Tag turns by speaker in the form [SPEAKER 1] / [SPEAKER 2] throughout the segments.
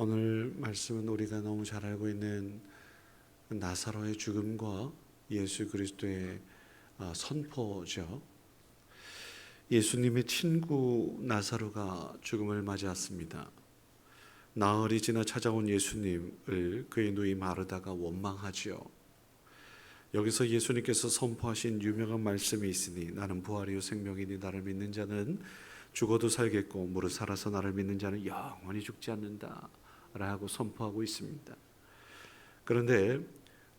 [SPEAKER 1] 오늘 말씀은 우리가 너무 잘 알고 있는 나사로의 죽음과 예수 그리스도의 선포죠. 예수님의 친구 나사로가 죽음을 맞이했습니다. 나흘이 지나 찾아온 예수님을 그의 누이 마르다가 원망하지요. 여기서 예수님께서 선포하신 유명한 말씀이 있으니 나는 부활이요 생명이니 나를 믿는 자는 죽어도 살겠고 무릇 살아서 나를 믿는 자는 영원히 죽지 않는다 라고 선포하고 있습니다. 그런데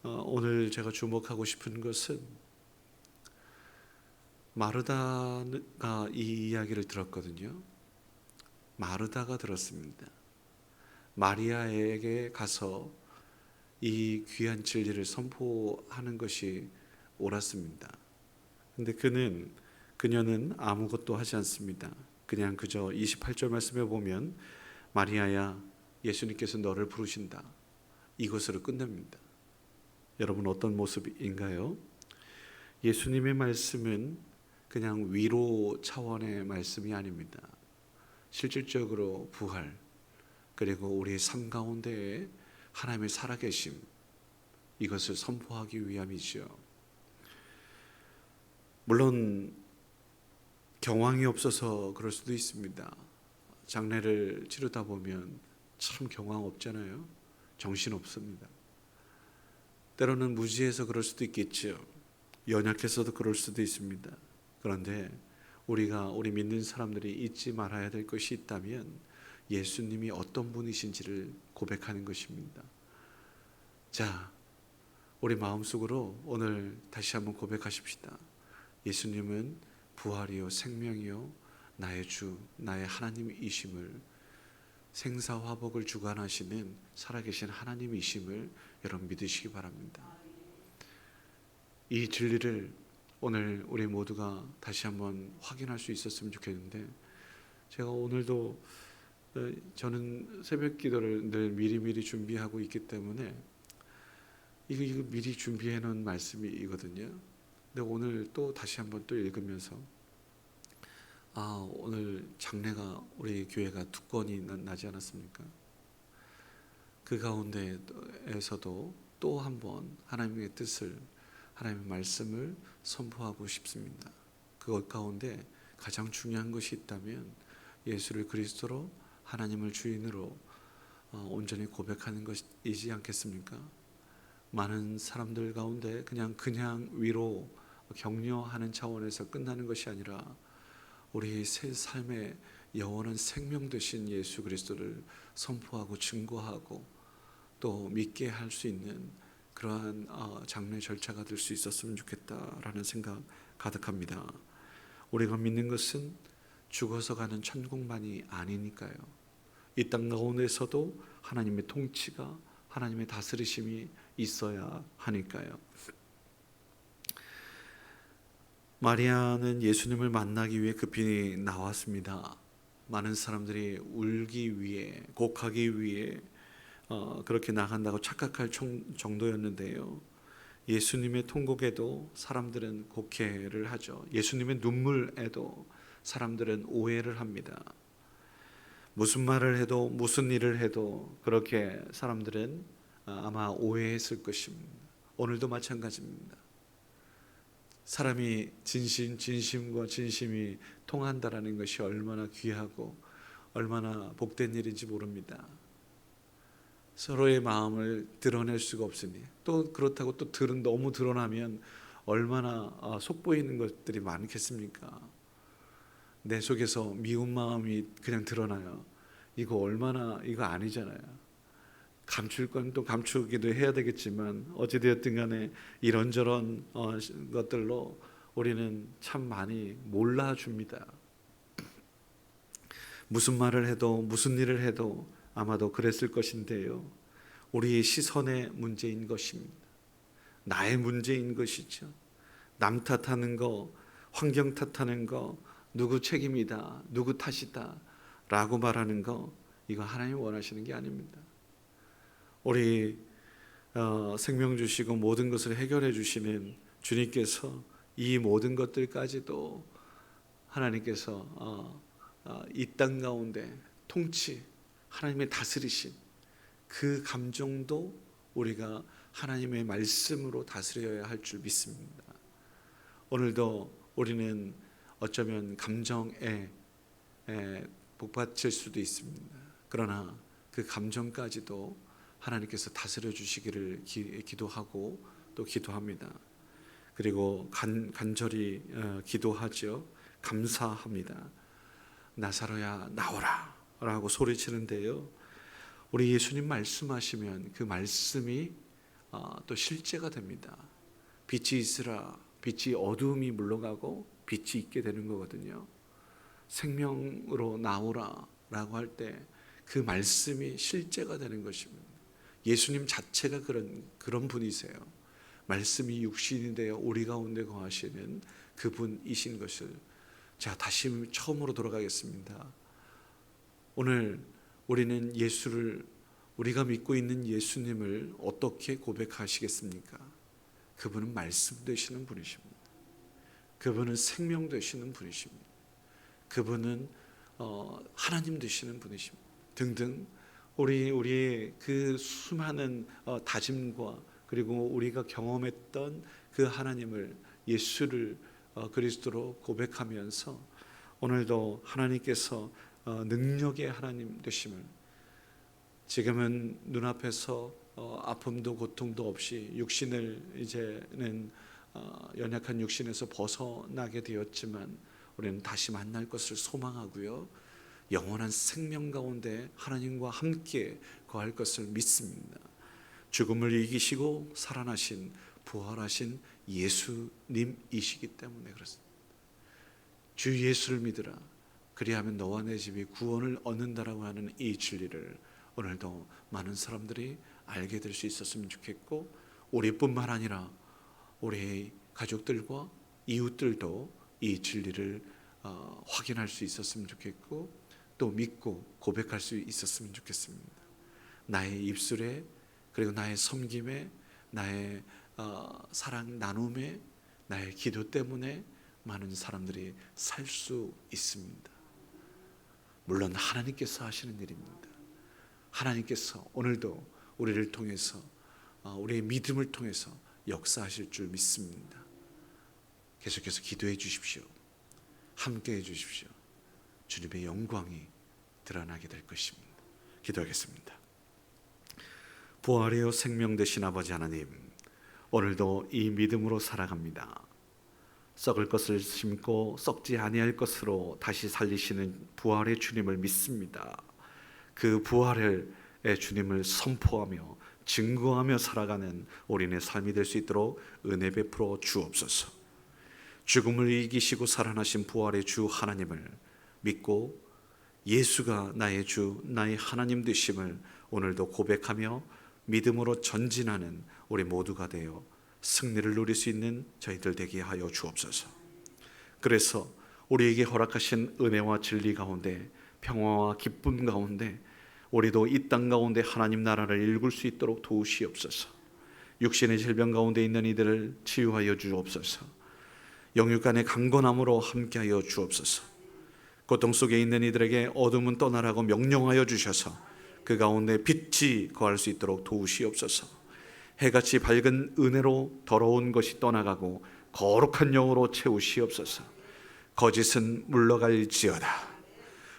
[SPEAKER 1] 오늘 제가 주목하고 싶은 것은 마르다가 이 이야기를 들었거든요. 마르다가 들었습니다. 마리아에게 가서 이 귀한 진리를 선포하는 것이 옳았습니다. 근데 그녀는 아무것도 하지 않습니다. 그냥 그저 28절 말씀에 보면 마리아야 예수님께서 너를 부르신다. 이것으로 끝납니다. 여러분 어떤 모습인가요? 예수님의 말씀은 그냥 위로 차원의 말씀이 아닙니다. 실질적으로 부활 그리고 우리 삶 가운데에 하나님의 살아계심 이것을 선포하기 위함이죠. 물론 경황이 없어서 그럴 수도 있습니다. 장례를 치르다 보면 참 경황 없잖아요. 정신 없습니다. 때로는 무지해서 그럴 수도 있겠죠. 연약해서도 그럴 수도 있습니다. 그런데 우리 믿는 사람들이 잊지 말아야 될 것이 있다면 예수님이 어떤 분이신지를 고백하는 것입니다. 자, 우리 마음속으로 오늘 다시 한번 고백하십시다. 예수님은 부활이요 생명이요 나의 주 나의 하나님이심을 생사화복을 주관하시는 살아계신 하나님이심을 여러분 믿으시기 바랍니다. 이 진리를 오늘 우리 모두가 다시 한번 확인할 수 있었으면 좋겠는데 제가 오늘도 저는 새벽 기도를 늘 미리미리 준비하고 있기 때문에 이거 미리 준비해 놓은 말씀이거든요. 근데 오늘 또 다시 한번 또 읽으면서 오늘 장례가 우리 교회가 2건이 나지 않았습니까? 그 가운데에서도 또 한번 하나님의 뜻을 하나님의 말씀을 선포하고 싶습니다. 그것 가운데 가장 중요한 것이 있다면 예수를 그리스도로 하나님을 주인으로 온전히 고백하는 것이지 않겠습니까? 많은 사람들 가운데 그냥 위로 격려하는 차원에서 끝나는 것이 아니라 우리 새 삶의 영원한 생명 되신 예수 그리스도를 선포하고 증거하고 또 믿게 할 수 있는 그러한 장례 절차가 될 수 있었으면 좋겠다라는 생각 가득합니다. 우리가 믿는 것은 죽어서 가는 천국만이 아니니까요. 이 땅 가운데서도 하나님의 통치가 하나님의 다스리심이 있어야 하니까요. 마리아는 예수님을 만나기 위해 급히 나왔습니다. 많은 사람들이 울기 위해 곡하기 위해 그렇게 나간다고 착각할 정도였는데요. 예수님의 통곡에도 사람들은 곡해를 하죠. 예수님의 눈물에도 사람들은 오해를 합니다. 무슨 말을 해도 무슨 일을 해도 그렇게 사람들은 아마 오해했을 것입니다. 오늘도 마찬가지입니다. 사람이 진심과 진심이 통한다라는 것이 얼마나 귀하고 얼마나 복된 일인지 모릅니다. 서로의 마음을 드러낼 수가 없으니 또 그렇다고 또 너무 드러나면 얼마나 속보이는 것들이 많겠습니까? 내 속에서 미운 마음이 그냥 드러나요. 이거 아니잖아요. 감출 건 또 감추기도 해야 되겠지만 어찌되었든 간에 이런저런 것들로 우리는 참 많이 몰라줍니다. 무슨 말을 해도 무슨 일을 해도 아마도 그랬을 것인데요. 우리의 시선의 문제인 것입니다. 나의 문제인 것이죠. 남 탓하는 거, 환경 탓하는 거, 누구 책임이다, 누구 탓이다 라고 말하는 거, 이거 하나님 원하시는 게 아닙니다. 우리 생명 주시고 모든 것을 해결해 주시는 주님께서 이 모든 것들까지도 하나님께서 이 땅 가운데 통치, 하나님의 다스리심 그 감정도 우리가 하나님의 말씀으로 다스려야 할 줄 믿습니다. 오늘도 우리는 어쩌면 감정에 복받칠 수도 있습니다. 그러나 그 감정까지도 하나님께서 다스려 주시기를 기도하고 또 기도합니다. 그리고 간절히 기도하죠. 감사합니다. 나사로야 나오라 라고 소리치는데요, 우리 예수님 말씀하시면 그 말씀이 또 실제가 됩니다. 빛이 있으라, 빛이 어두움이 물러가고 빛이 있게 되는 거거든요. 생명으로 나오라 라고 할 때 그 말씀이 실제가 되는 것입니다. 예수님 자체가 그런 분이세요. 말씀이 육신이 되어 우리 가운데 거하시는 그분이신 것을. 자, 다시 처음으로 돌아가겠습니다. 오늘 우리는 우리가 믿고 있는 예수님을 어떻게 고백하시겠습니까? 그분은 말씀 되시는 분이십니다. 그분은 생명 되시는 분이십니다. 그분은 하나님 되시는 분이십니다. 등등 우리의 그 수많은 다짐과 그리고 우리가 경험했던 그 하나님을, 예수를 그리스도로 고백하면서 오늘도 하나님께서 능력의 하나님 되심을, 지금은 눈앞에서 아픔도 고통도 없이 육신을 이제는 연약한 육신에서 벗어나게 되었지만 우리는 다시 만날 것을 소망하고요, 영원한 생명 가운데 하나님과 함께 거할 것을 믿습니다. 죽음을 이기시고 살아나신 부활하신 예수님이시기 때문에 그렇습니다. 주 예수를 믿으라, 그리하면 너와 내 집이 구원을 얻는다라고 하는 이 진리를 오늘도 많은 사람들이 알게 될 수 있었으면 좋겠고, 우리뿐만 아니라 우리 가족들과 이웃들도 이 진리를 확인할 수 있었으면 좋겠고, 또 믿고 고백할 수 있었으면 좋겠습니다. 나의 입술에, 그리고 나의 섬김에, 나의 사랑 나눔에, 나의 기도 때문에 많은 사람들이 살 수 있습니다. 물론 하나님께서 하시는 일입니다. 하나님께서 오늘도 우리를 통해서, 우리의 믿음을 통해서 역사하실 줄 믿습니다. 계속해서 기도해 주십시오. 함께 해 주십시오. 주님의 영광이 드러나게 될 것입니다. 기도하겠습니다. 부활이요 생명 되신 아버지 하나님, 오늘도 이 믿음으로 살아갑니다. 썩을 것을 심고 썩지 아니할 것으로 다시 살리시는 부활의 주님을 믿습니다. 그 부활의 주님을 선포하며 증거하며 살아가는 우리의 삶이 될 수 있도록 은혜 베풀어 주옵소서. 죽음을 이기시고 살아나신 부활의 주 하나님을 믿고 예수가 나의 주, 나의 하나님 되심을 오늘도 고백하며 믿음으로 전진하는 우리 모두가 되어 승리를 누릴 수 있는 저희들 되게 하여 주옵소서. 그래서 우리에게 허락하신 은혜와 진리 가운데, 평화와 기쁨 가운데 우리도 이 땅 가운데 하나님 나라를 일굴 수 있도록 도우시옵소서. 육신의 질병 가운데 있는 이들을 치유하여 주옵소서. 영육간의 강건함으로 함께하여 주옵소서. 고통 속에 있는 이들에게 어둠은 떠나라고 명령하여 주셔서 그 가운데 빛이 거할 수 있도록 도우시옵소서. 해같이 밝은 은혜로 더러운 것이 떠나가고 거룩한 영으로 채우시옵소서. 거짓은 물러갈지어다.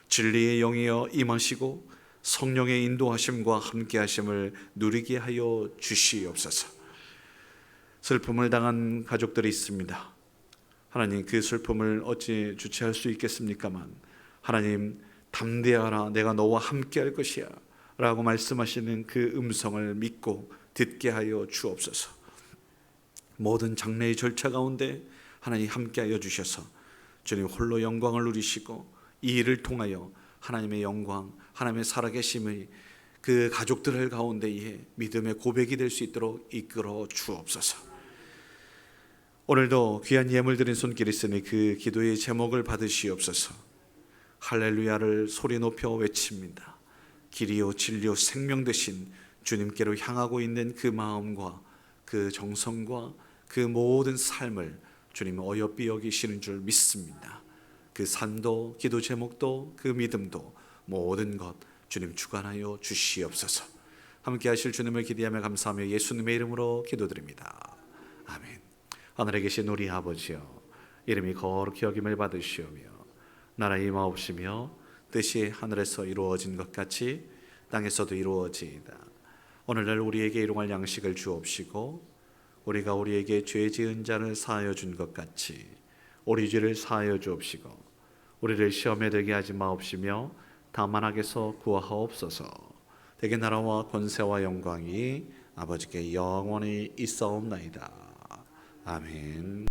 [SPEAKER 1] 진리의 영이여 임하시고 성령의 인도하심과 함께하심을 누리게 하여 주시옵소서. 슬픔을 당한 가족들이 있습니다. 하나님, 그 슬픔을 어찌 주체할 수 있겠습니까만, 하나님 담대하라, 내가 너와 함께할 것이야 라고 말씀하시는 그 음성을 믿고 듣게 하여 주옵소서. 모든 장래의 절차 가운데 하나님 함께하여 주셔서 주님 홀로 영광을 누리시고 이 일을 통하여 하나님의 영광, 하나님의 살아계심의 그 가족들 가운데에 믿음의 고백이 될 수 있도록 이끌어 주옵소서. 오늘도 귀한 예물 드린 손길이 있으니 그 기도의 제목을 받으시옵소서. 할렐루야를 소리 높여 외칩니다. 길이요 진리요 생명 되신 주님께로 향하고 있는 그 마음과 그 정성과 그 모든 삶을 주님 어여삐 여기시는 줄 믿습니다. 그 산도, 기도 제목도, 그 믿음도 모든 것 주님 주관하여 주시옵소서. 함께 하실 주님을 기대하며 감사하며 예수님의 이름으로 기도드립니다. 아멘. 하늘에 계신 우리 아버지여, 이름이 거룩히 여김을 받으시오며 나라 임하옵시며 뜻이 하늘에서 이루어진 것 같이 땅에서도 이루어지이다. 오늘날 우리에게 일용할 양식을 주옵시고 우리가 우리에게 죄 지은 자를 사하여 준 것 같이 우리 죄를 사하여 주옵시고 우리를 시험에 들게 하지 마옵시며 다만 악에서 구하옵소서. 대개 나라와 권세와 영광이 아버지께 영원히 있사옵나이다. 아멘.